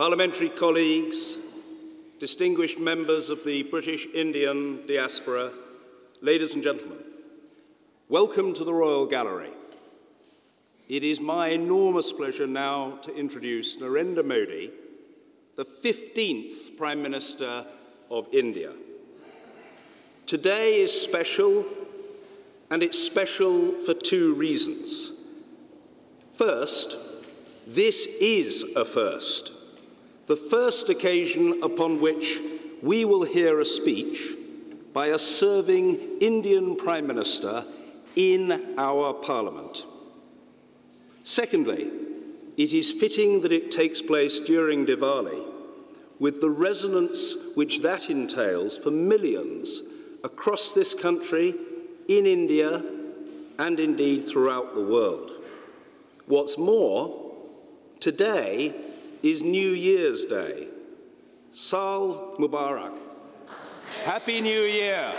Parliamentary colleagues, distinguished members of the British Indian diaspora, ladies and gentlemen, welcome to the Royal Gallery. It is my enormous pleasure now to introduce Narendra Modi, the 15th Prime Minister of India. Today is special, and it's special for two reasons. First, this is a first. The first occasion upon which we will hear a speech by a serving Indian Prime Minister in our Parliament. Secondly, it is fitting that it takes place during Diwali, with the resonance which that entails for millions across this country, in India, and indeed throughout the world. What's more, today is New Year's Day. Saal Mubarak. Happy New Year.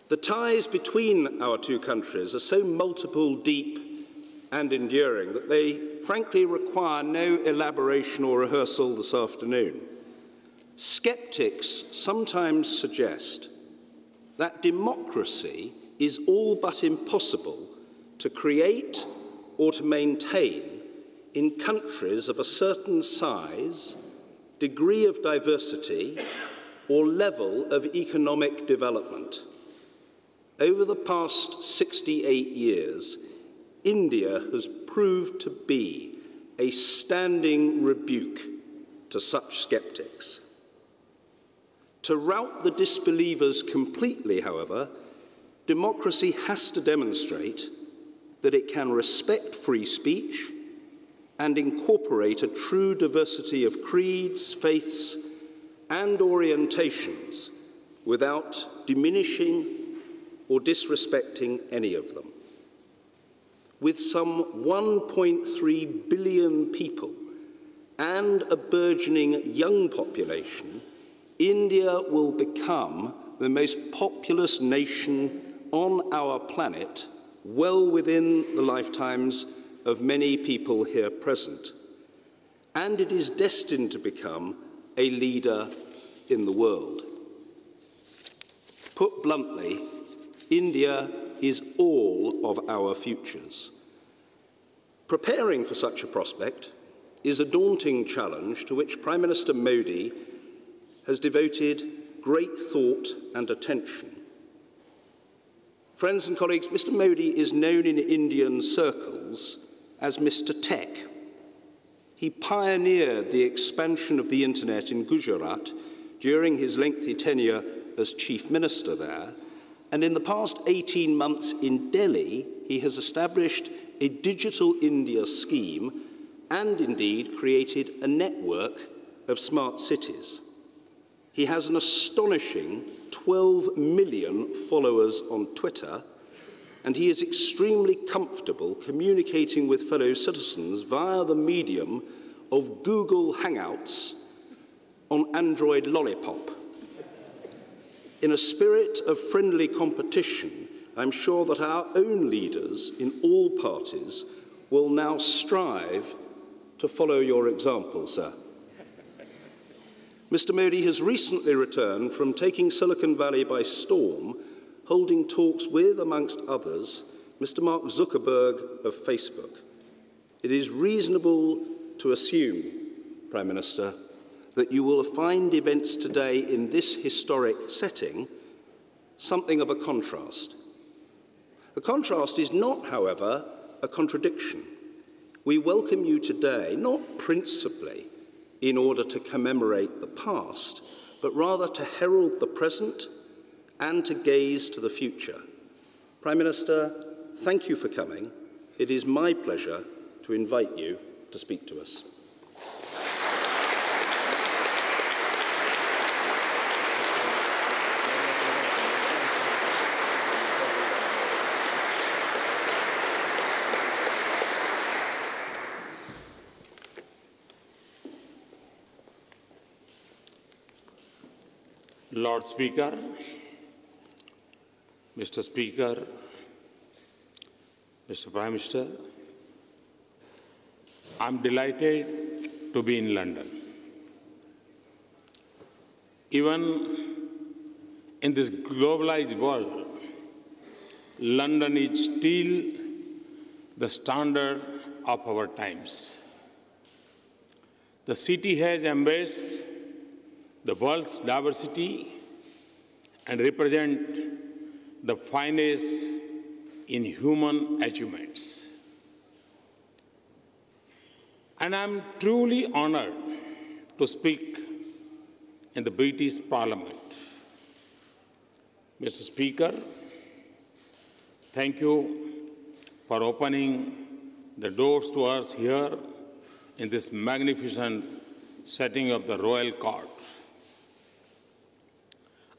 The ties between our two countries are so multiple, deep, and enduring that they frankly require no elaboration or rehearsal this afternoon. Skeptics sometimes suggest that democracy is all but impossible to create or to maintain in countries of a certain size, degree of diversity, or level of economic development. Over the past 68 years, India has proved to be a standing rebuke to such skeptics. To rout the disbelievers completely, however, democracy has to demonstrate that it can respect free speech and incorporate a true diversity of creeds, faiths, and orientations without diminishing or disrespecting any of them. With some 1.3 billion people and a burgeoning young population, India will become the most populous nation on our planet, well within the lifetimes of many people here present. And it is destined to become a leader in the world. Put bluntly, India is all of our futures. Preparing for such a prospect is a daunting challenge to which Prime Minister Modi has devoted great thought and attention. Friends and colleagues, Mr. Modi is known in Indian circles as Mr. Tech. He pioneered the expansion of the internet in Gujarat during his lengthy tenure as Chief Minister there, and in the past 18 months in Delhi, he has established a Digital India scheme and indeed created a network of smart cities. He has an astonishing 12 million followers on Twitter, and he is extremely comfortable communicating with fellow citizens via the medium of Google Hangouts on Android Lollipop. In a spirit of friendly competition, I'm sure that our own leaders in all parties will now strive to follow your example, sir. Mr. Modi has recently returned from taking Silicon Valley by storm, holding talks with, amongst others, Mr. Mark Zuckerberg of Facebook. It is reasonable to assume, Prime Minister, that you will find events today in this historic setting something of a contrast. The contrast is not, however, a contradiction. We welcome you today, not principally in order to commemorate the past, but rather to herald the present and to gaze to the future. Prime Minister, thank you for coming. It is my pleasure to invite you to speak to us. Lord Speaker, Mr. Speaker, Mr. Prime Minister, I'm delighted to be in London. Even in this globalized world, London is still the standard of our times. The city has embraced the world's diversity and represents the finest in human achievements. And I'm truly honored to speak in the British Parliament. Mr. Speaker, thank you for opening the doors to us here in this magnificent setting of the Royal Court.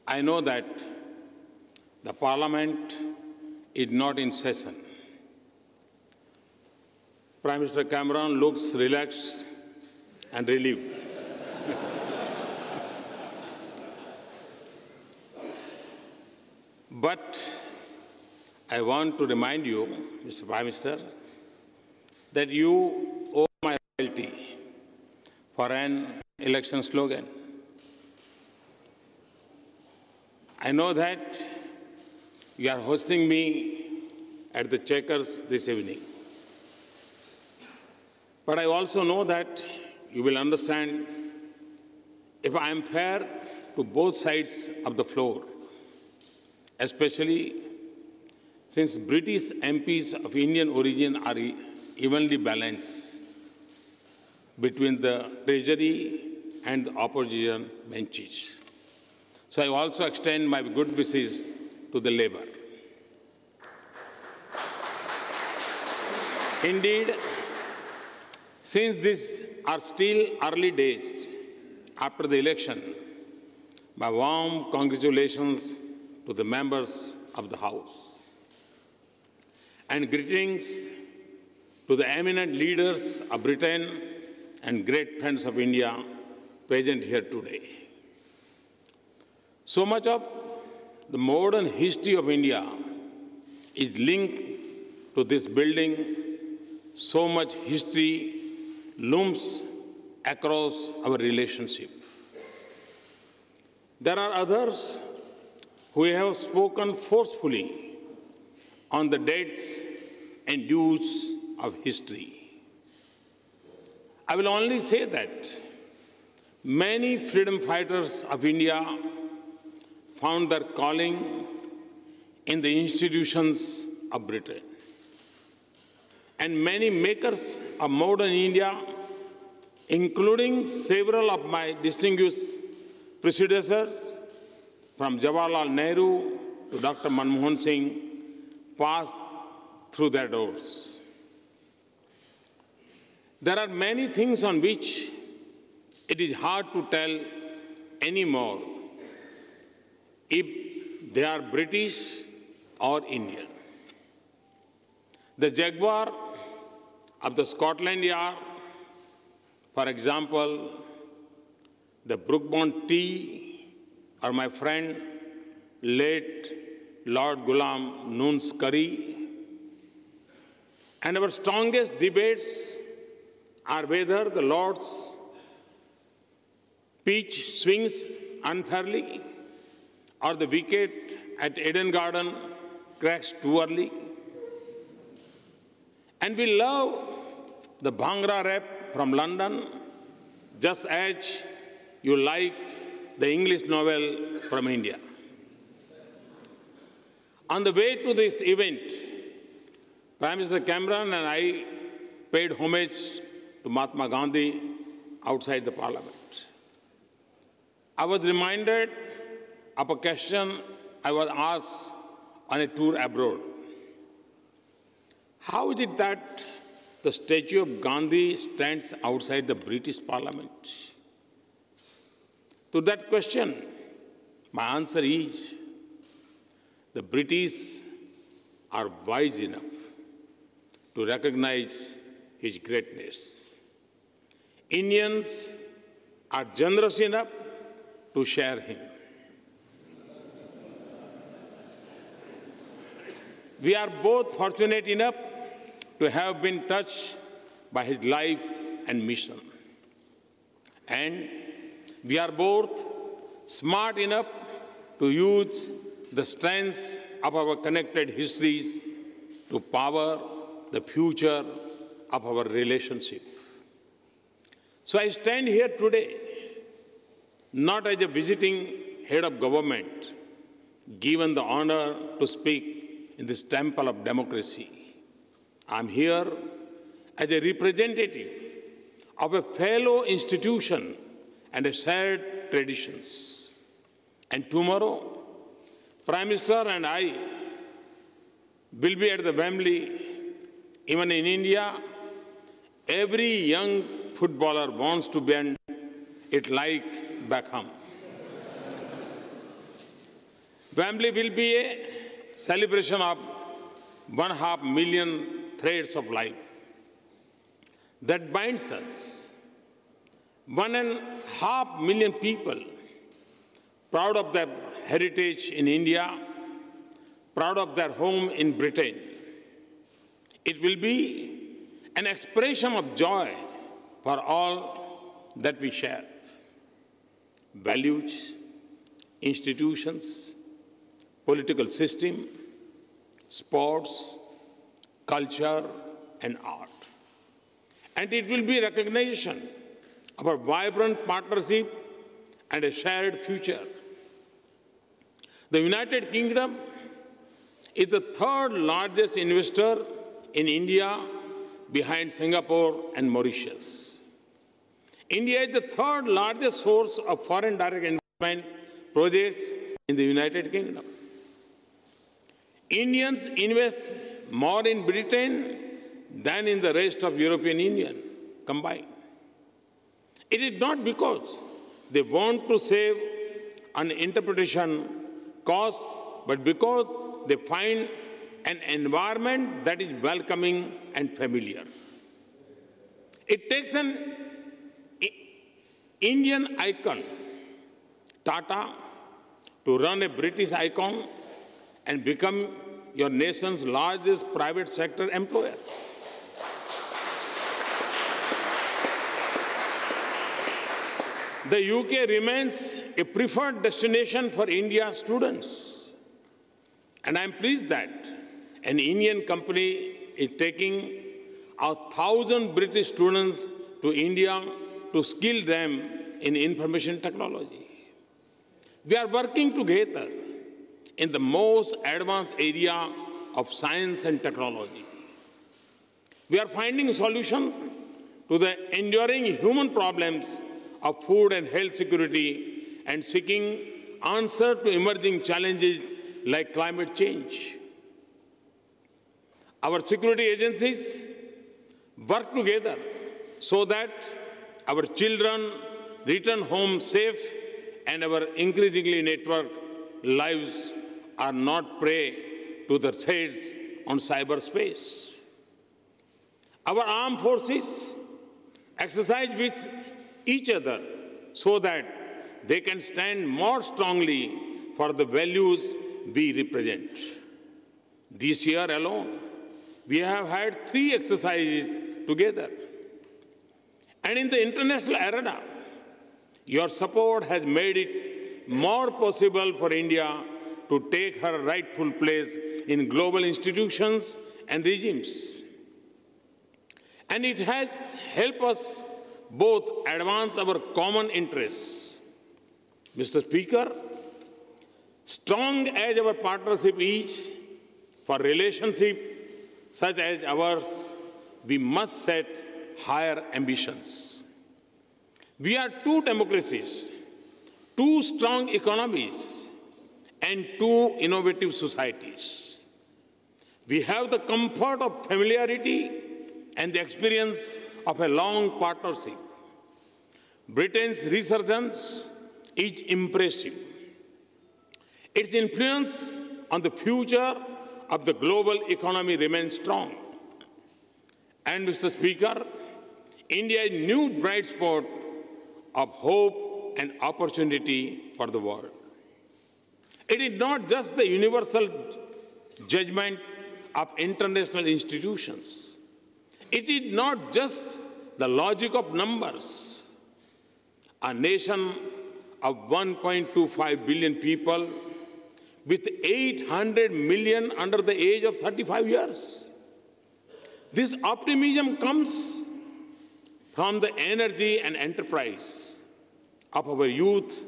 I know that the Parliament is not in session. Prime Minister Cameron looks relaxed and relieved. But I want to remind you, Mr. Prime Minister, that you owe my loyalty for an election slogan. I know that you are hosting me at the Checkers this evening. But I also know that you will understand if I am fair to both sides of the floor, especially since British MPs of Indian origin are evenly balanced between the Treasury and the opposition benches. So I also extend my good wishes to the Labour. Indeed, since these are still early days after the election, my warm congratulations to the members of the House and greetings to the eminent leaders of Britain and great friends of India present here today. So much of the modern history of India is linked to this building. So much history looms across our relationship. There are others who have spoken forcefully on the dates and dues of history. I will only say that many freedom fighters of India found their calling in the institutions of Britain. And many makers of modern India, including several of my distinguished predecessors, from Jawaharlal Nehru to Dr. Manmohan Singh, passed through their doors. There are many things on which it is hard to tell anymore if they are British or Indian. The Jaguar of the Scotland Yard, for example, the Brookbond tea, or my friend, late Lord Ghulam Noon's curry. And our strongest debates are whether the Lord's pitch swings unfairly or the wicket at Eden Garden cracks too early. And we love the Bhangra rap from London, just as you like the English novel from India. On the way to this event, Prime Minister Cameron and I paid homage to Mahatma Gandhi outside the Parliament. I was reminded of a question I was asked on a tour abroad. How is it that the statue of Gandhi stands outside the British Parliament? To that question, my answer is, the British are wise enough to recognize his greatness. Indians are generous enough to share him. We are both fortunate enough to have been touched by his life and mission. And we are both smart enough to use the strengths of our connected histories to power the future of our relationship. So I stand here today not as a visiting head of government, given the honor to speak in this temple of democracy. I'm here as a representative of a fellow institution and a shared traditions. And tomorrow, Prime Minister and I will be at the Wembley. Even in India, every young footballer wants to bend it like back home. Wembley will be a celebration of 1.5 million threads of life that binds us. 1.5 million people proud of their heritage in India, proud of their home in Britain. It will be an expression of joy for all that we share. Values, institutions, political system, sports, culture, and art. And it will be recognition of a vibrant partnership and a shared future. The United Kingdom is the third largest investor in India behind Singapore and Mauritius. India is the third largest source of foreign direct investment projects in the United Kingdom. Indians invest more in Britain than in the rest of European Union combined. It is not because they want to save on interpretation costs, but because they find an environment that is welcoming and familiar. It takes an Indian icon, Tata, to run a British icon and become your nation's largest private sector employer. The UK remains a preferred destination for India students. And I'm pleased that an Indian company is taking 1,000 British students to India to skill them in information technology. We are working together in the most advanced area of science and technology. We are finding solutions to the enduring human problems of food and health security and seeking answers to emerging challenges like climate change. Our security agencies work together so that our children return home safe and our increasingly networked lives are not prey to the threats on cyberspace. Our armed forces exercise with each other so that they can stand more strongly for the values we represent. This year alone, we have had 3 exercises together. And in the international arena, your support has made it more possible for India to take her rightful place in global institutions and regimes. And it has helped us both advance our common interests. Mr. Speaker, strong as our partnership is, for relationship such as ours, we must set higher ambitions. We are 2 democracies, 2 strong economies, and 2 innovative societies. We have the comfort of familiarity and the experience of a long partnership. Britain's resurgence is impressive. Its influence on the future of the global economy remains strong. And, Mr. Speaker, India's new bright spot of hope and opportunity for the world. It is not just the universal judgment of international institutions, It is not just the logic of numbers. A nation of 1.25 billion people with 800 million under the age of 35 years. This optimism comes from the energy and enterprise of our youth,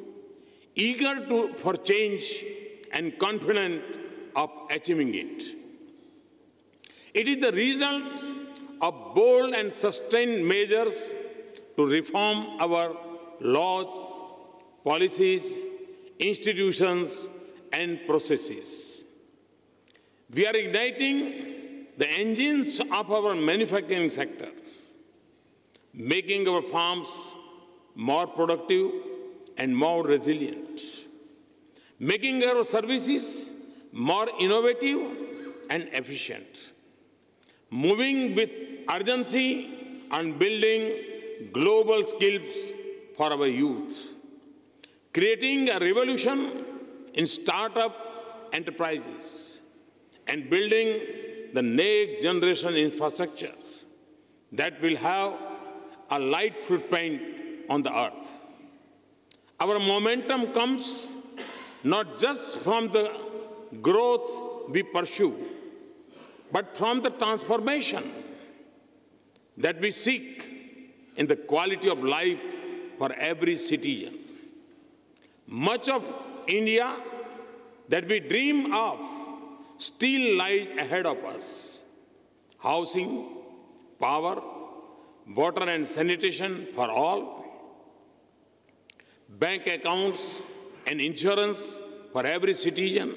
eager for change and confident of achieving it. It is the result of bold and sustained measures to reform our laws, policies, institutions, and processes. We are igniting the engines of our manufacturing sector, making our farms more productive and more resilient, making our services more innovative and efficient, moving with urgency on building global skills for our youth, creating a revolution in startup enterprises, and building the next generation infrastructure that will have a light footprint on the earth. Our momentum comes not just from the growth we pursue, but from the transformation that we seek in the quality of life for every citizen. Much of India that we dream of still lies ahead of us. Housing, power, water and sanitation for all, bank accounts and insurance for every citizen,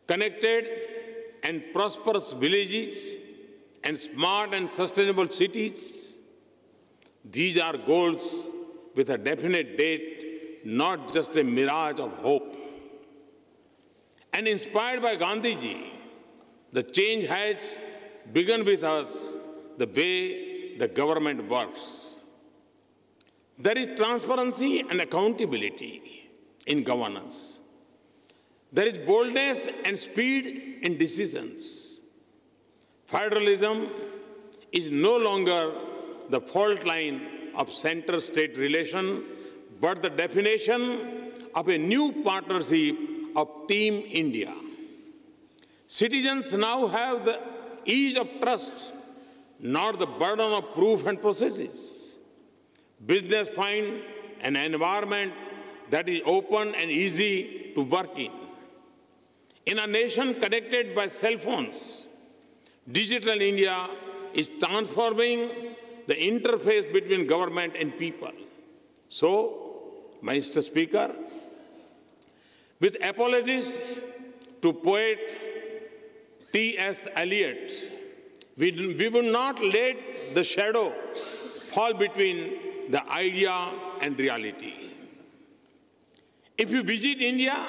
connected and prosperous villages, and smart and sustainable cities. These are goals with a definite date, not just a mirage of hope. And inspired by Gandhiji, the change has begun with us, the way the government works. There is transparency and accountability in governance. There is boldness and speed in decisions. Federalism is no longer the fault line of center-state relation, but the definition of a new partnership of Team India. Citizens now have the ease of trust, not the burden of proof and processes. Business find an environment that is open and easy to work in. In a nation connected by cell phones, Digital India is transforming the interface between government and people. So, Mr. Speaker, with apologies to poet T.S. Eliot, we will not let the shadow fall between the idea and reality. If you visit India,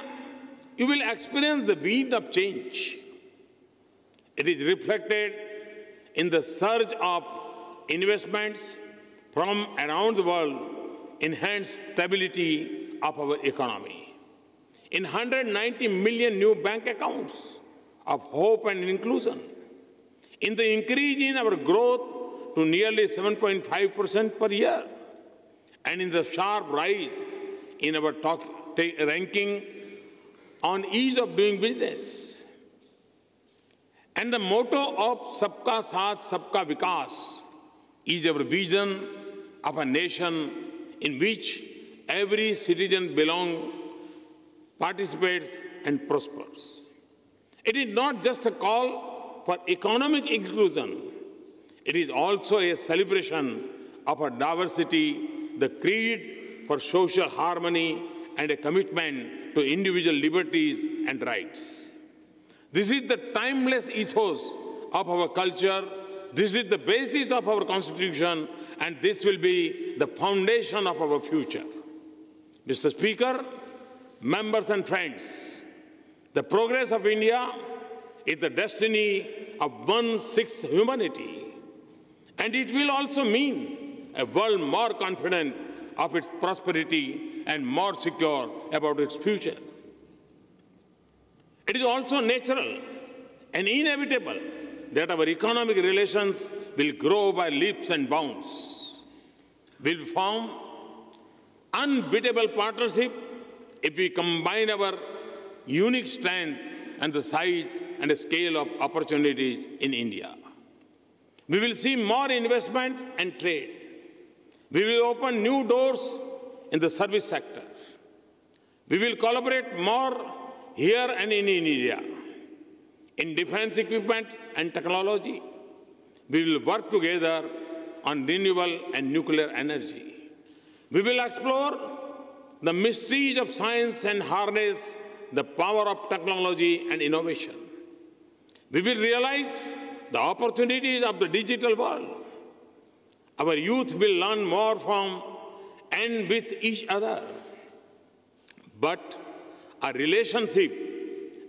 you will experience the wind of change. It is reflected in the surge of investments from around the world, enhanced stability of our economy. In 190 million new bank accounts of hope and inclusion, in the increase in our growth to nearly 7.5% per year, and in the sharp rise in our ranking on ease of doing business. And the motto of Sabka Saath, Sabka Vikas is our vision of a nation in which every citizen belongs, participates, and prospers. It is not just a call for economic inclusion. It is also a celebration of our diversity, the creed for social harmony, and a commitment to individual liberties and rights. This is the timeless ethos of our culture. This is the basis of our Constitution, and this will be the foundation of our future. Mr. Speaker, members and friends, the progress of India is the destiny of 1/6 humanity, and it will also mean a world more confident of its prosperity and more secure about its future. It is also natural and inevitable that our economic relations will grow by leaps and bounds. We'll form unbeatable partnership if we combine our unique strength and the size and the scale of opportunities in India. We will see more investment and trade. We will open new doors in the service sector. We will collaborate more here and in India. In defense equipment and technology, we will work together on renewable and nuclear energy. We will explore the mysteries of science and harness the power of technology and innovation. We will realize the opportunities of the digital world. Our youth will learn more from and with each other. But a relationship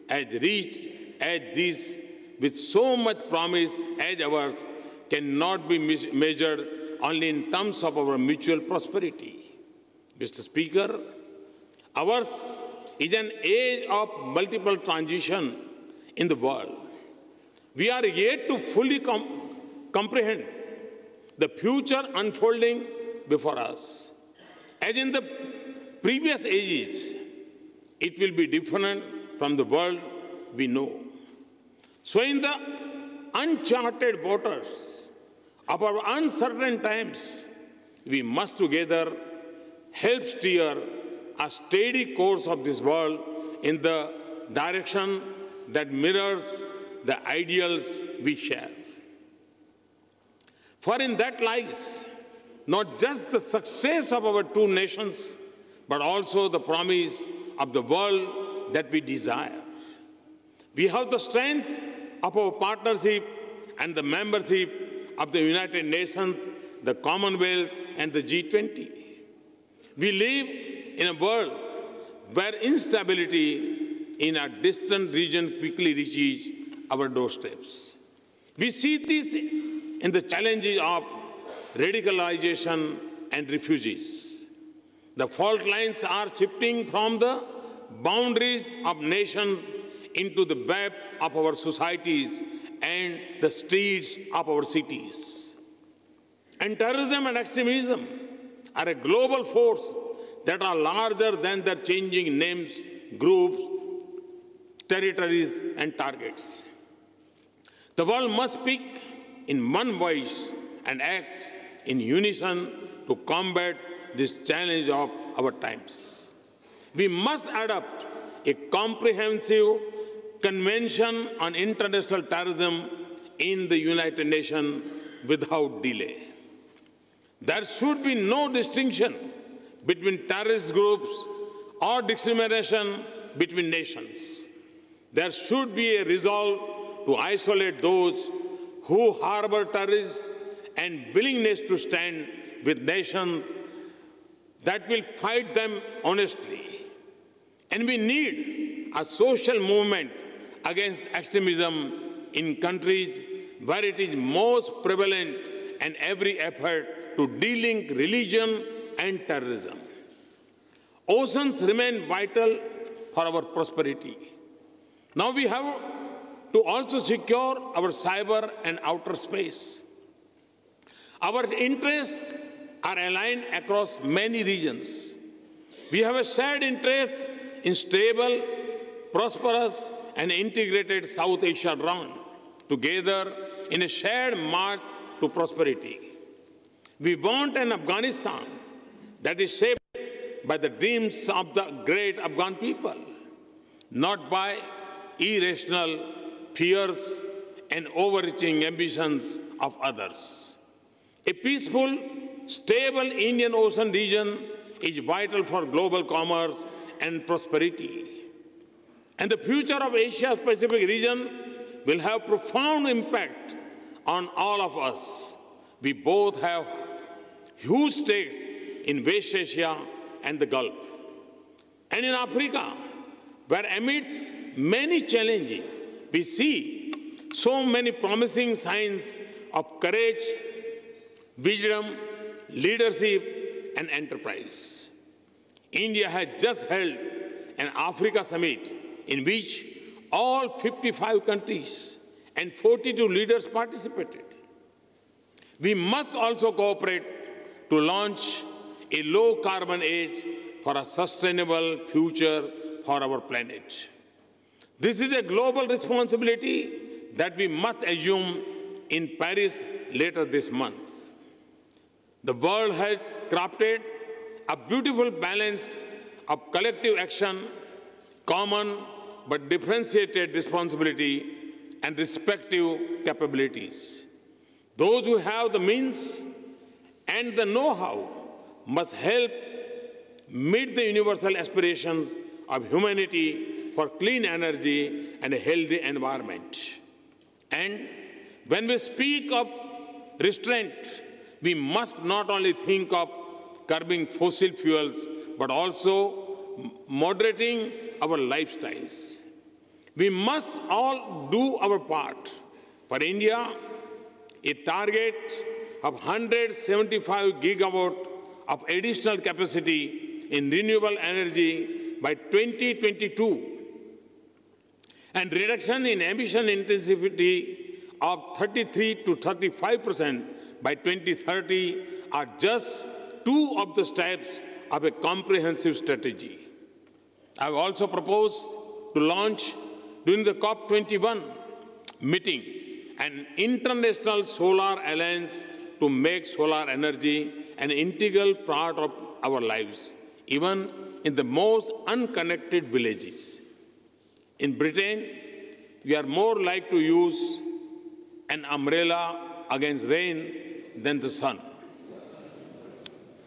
as rich as this, with so much promise as ours, cannot be measured only in terms of our mutual prosperity. Mr. Speaker, ours is an age of multiple transition in the world. We are yet to fully comprehend the future unfolding before us. As in the previous ages, it will be different from the world we know. So in the uncharted waters of our uncertain times, we must together help steer a steady course of this world in the direction that mirrors the ideals we share. For in that lies not just the success of our two nations, but also the promise of the world that we desire. We have the strength of our partnership and the membership of the United Nations, the Commonwealth, and the G20. We live in a world where instability in a distant region quickly reaches our doorsteps. We see this in the challenges of radicalization and refugees. The fault lines are shifting from the boundaries of nations into the web of our societies and the streets of our cities. And terrorism and extremism are a global force that are larger than their changing names, groups, territories, and targets. The world must speak in one voice and act in unison to combat this challenge of our times. We must adopt a comprehensive Convention on International Terrorism in the United Nations without delay. There should be no distinction between terrorist groups or discrimination between nations. There should be a resolve to isolate those who harbor terrorists and willingness to stand with nations that will fight them honestly. And we need a social movement against extremism in countries where it is most prevalent, and every effort to de-link religion and terrorism. Oceans remain vital for our prosperity. Now we have to also secure our cyber and outer space. Our interests are aligned across many regions. We have a shared interest in stable, prosperous, and integrated South Asia round, together in a shared march to prosperity. We want an Afghanistan that is shaped by the dreams of the great Afghan people, not by irrational fears and overreaching ambitions of others. A peaceful, stable Indian Ocean region is vital for global commerce and prosperity. And the future of Asia-Pacific region will have profound impact on all of us. We both have huge stakes in West Asia and the Gulf. And in Africa, where amidst many challenges, we see so many promising signs of courage, wisdom, leadership, and enterprise. India has just held an Africa summit in which all 55 countries and 42 leaders participated. We must also cooperate to launch a low-carbon age for a sustainable future for our planet. This is a global responsibility that we must assume in Paris later this month. The world has crafted a beautiful balance of collective action, common but differentiated responsibility, and respective capabilities. Those who have the means and the know-how must help meet the universal aspirations of humanity for clean energy and a healthy environment. And when we speak of restraint, we must not only think of curbing fossil fuels, but also moderating our lifestyles. We must all do our part. For India, a target of 175 gigawatt of additional capacity in renewable energy by 2022 and reduction in emission intensity of 33 to 35% by 2030 are just two of the steps of a comprehensive strategy. I have also proposed to launch during the COP21 meeting an international solar alliance to make solar energy an integral part of our lives, even in the most unconnected villages. In Britain, we are more like to use an umbrella against rain than the sun.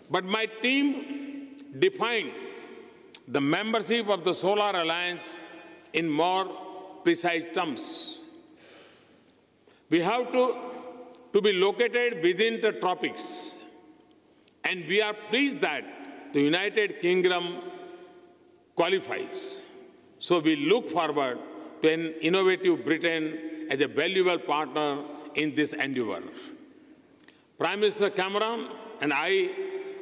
But my team defined the membership of the Solar Alliance in more precise terms. We have to be located within the tropics, and we are pleased that the United Kingdom qualifies. So we look forward to an innovative Britain as a valuable partner in this endeavor. Prime Minister Cameron and I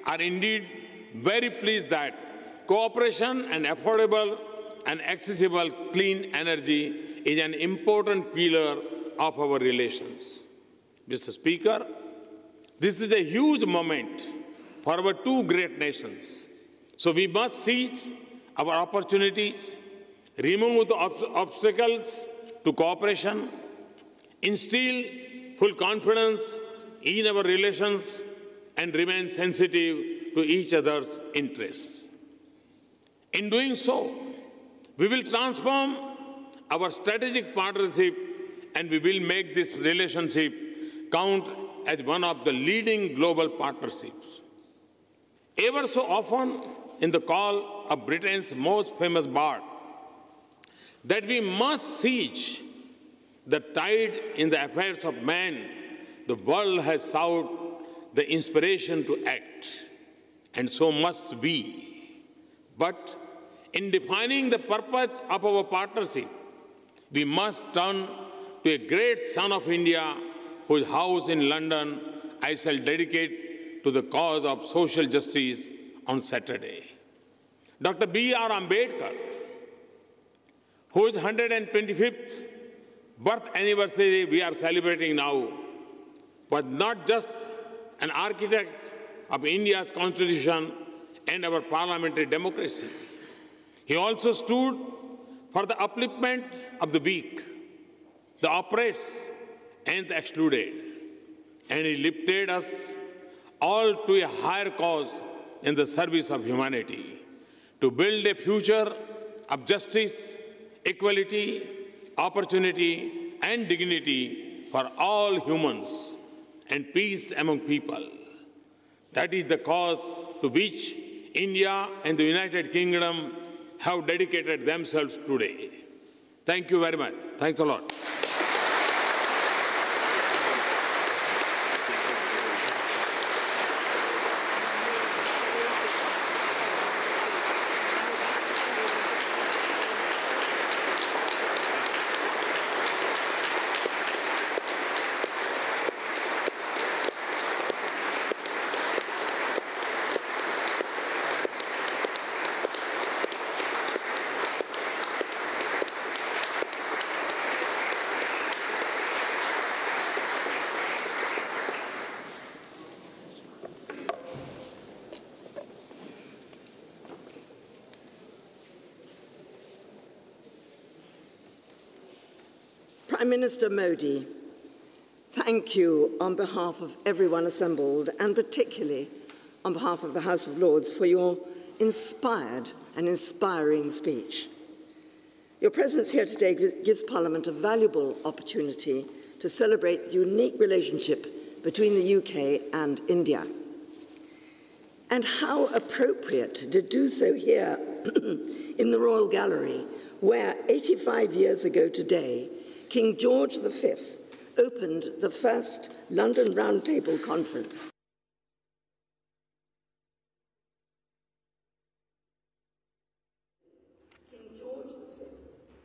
are indeed very pleased that cooperation and affordable and accessible clean energy is an important pillar of our relations. Mr. Speaker, this is a huge moment for our two great nations. So we must seize our opportunities, remove the obstacles to cooperation, instill full confidence in our relations, and remain sensitive to each other's interests. In doing so, we will transform our strategic partnership, and we will make this relationship count as one of the leading global partnerships. Ever so often, in the call of Britain's most famous bard, that we must seize the tide in the affairs of man, the world has sought the inspiration to act, and so must we. But in defining the purpose of our partnership, we must turn to a great son of India whose house in London I shall dedicate to the cause of social justice on Saturday. Dr. B.R. Ambedkar, whose 125th birth anniversary we are celebrating now, was not just an architect of India's constitution and our parliamentary democracy. He also stood for the upliftment of the weak, the oppressed, and the excluded. And he lifted us all to a higher cause in the service of humanity, to build a future of justice, equality, opportunity, and dignity for all humans, and peace among people. That is the cause to which India and the United Kingdom have dedicated themselves today. Thank you very much. Thanks a lot. Prime Minister Modi, thank you on behalf of everyone assembled, and particularly on behalf of the House of Lords, for your inspired and inspiring speech. Your presence here today gives Parliament a valuable opportunity to celebrate the unique relationship between the UK and India. And how appropriate to do so here in the Royal Gallery, where 85 years ago today, King George V opened the first London Round Table Conference. King George V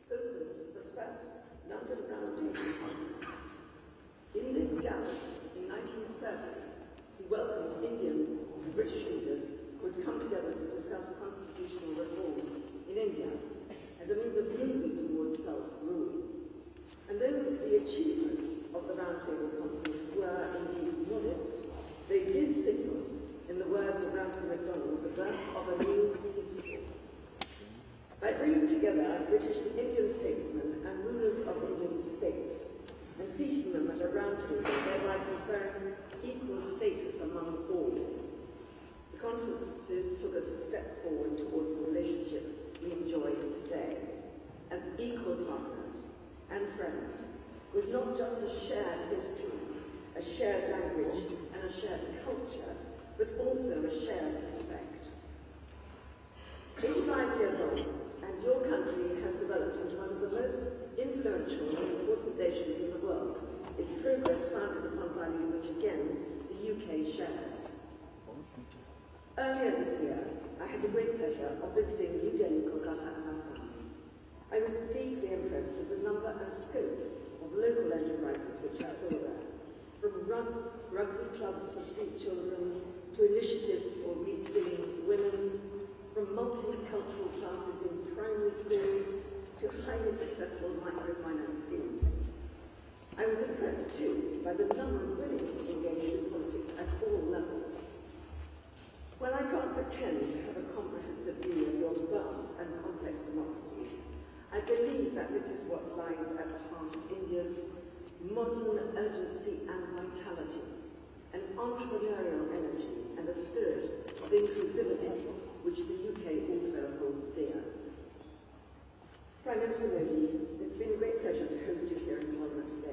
opened the first London Round Table Conference. In this gallery, in 1930, he welcomed Indian and British leaders who had come together to discuss constitutional reform in India as a means of moving towards self-rule. And though the achievements of the Round Table Conference were indeed modest, they did signal, in the words of Ramsay MacDonald, the birth of a new history. By bringing together British and Indian statesmen and rulers of Indian states and seating them at a round table, thereby conferring equal status among all, the conferences took us a step forward towards the relationship we enjoy today as equal partners and friends, with not just a shared history, a shared language, and a shared culture, but also a shared respect. 85 years on, and your country has developed into one of the most influential and important nations in the world, its progress founded upon values which, again, the UK shares. Earlier this year, I had the great pleasure of visiting New Delhi, Kolkata, and Assam. I was deeply impressed with the number and scope of local enterprises which I saw there, from rugby clubs for street children to initiatives for reskilling women, from multicultural classes in primary schools to highly successful microfinance schemes. I was impressed too by the number of women engaged in politics at all levels. While I can't pretend to have a comprehensive view of your vast and complex democracy, I believe that this is what lies at the heart of India's modern urgency and vitality, an entrepreneurial energy and a spirit of inclusivity, which the UK also holds dear. Prime Minister Modi, it's been a great pleasure to host you here in Parliament today.